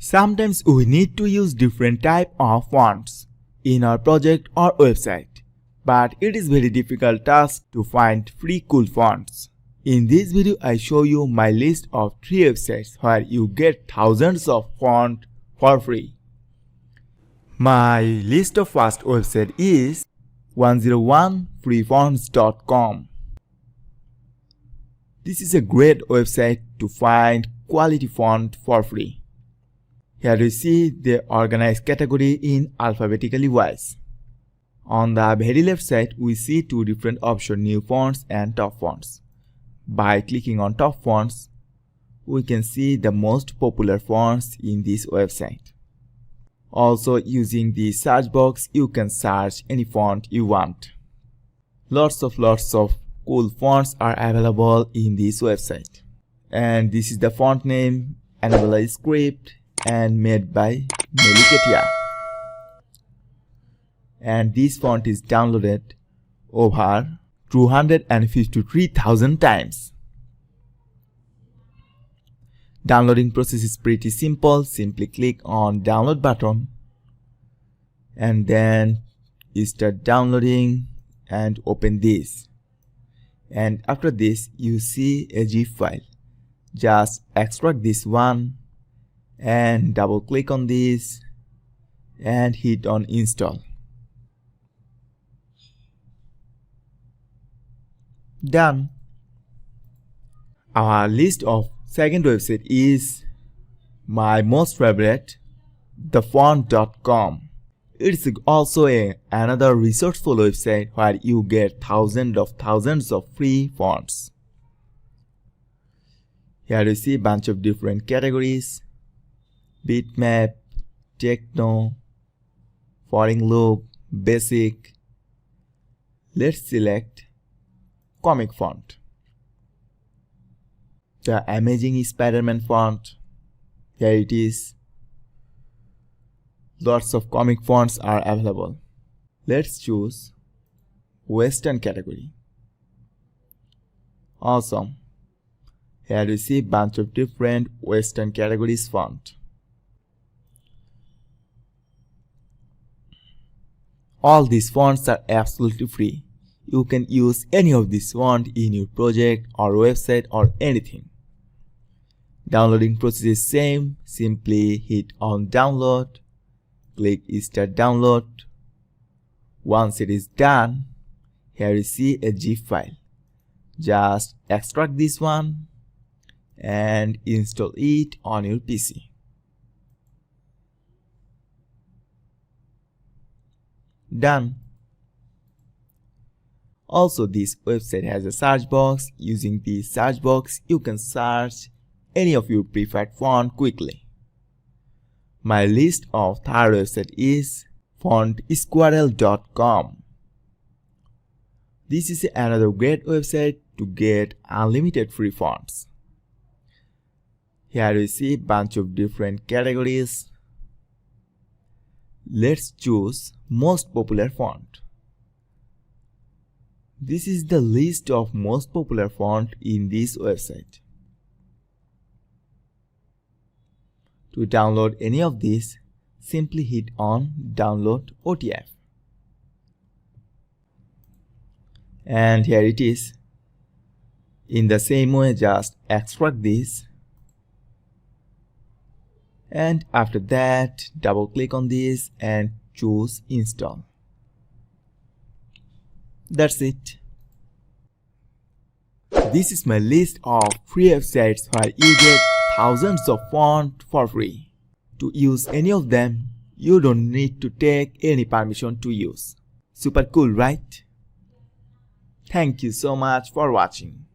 Sometimes we need to use different type of fonts in our project or website, but it is very difficult task to find free cool fonts. In this video, I show you my list of 3 websites where you get thousands of fonts for free. My list of first website is 101freefonts.com. This is a great website to find quality font for free. Here you see they organize category in alphabetically wise. On the very left side, we see 2 different options, new fonts and top fonts. By clicking on top fonts, we can see the most popular fonts in this website. Also, using the search box, you can search any font you want. Lots of cool fonts are available in this website. And this is the font name, Annabella script, and made by Meliketia. And this font is downloaded over 253,000 times. Downloading process is pretty simple. Simply click on download button and then you start downloading and open this. And after this you see a zip file. Just extract this one and double click on this and hit on install. Done. Our list of second website is my most favorite, thefont.com. It's also another resourceful website where you get thousands of free fonts. Here you see a bunch of different categories: bitmap, techno, foreign loop, basic. Let's select comic font. The amazing Spider-Man font. Here it is. Lots of comic fonts are available. Let's choose Western category. Awesome. Here you see a bunch of different Western categories font. All these fonts are absolutely free. You can use any of these fonts in your project or website or anything. Downloading process is same. Simply hit on download. Click start download. Once it is done, here you see a zip file. Just extract this one and install it on your PC. Done. Also, this website has a search box. Using the search box, you can search any of your preferred font quickly. My list of third website is fontsquirrel.com. This is another great website to get unlimited free fonts. Here you see a bunch of different categories. Let's choose most popular font. This is the list of most popular font in this website. To download any of these, simply hit on download OTF. And here it is. In the same way, just extract this. And after that, double click on this and choose install. That's it. This is my list of free websites where you get thousands of fonts for free. To use any of them, you don't need to take any permission to use. Super cool, right? Thank you so much for watching.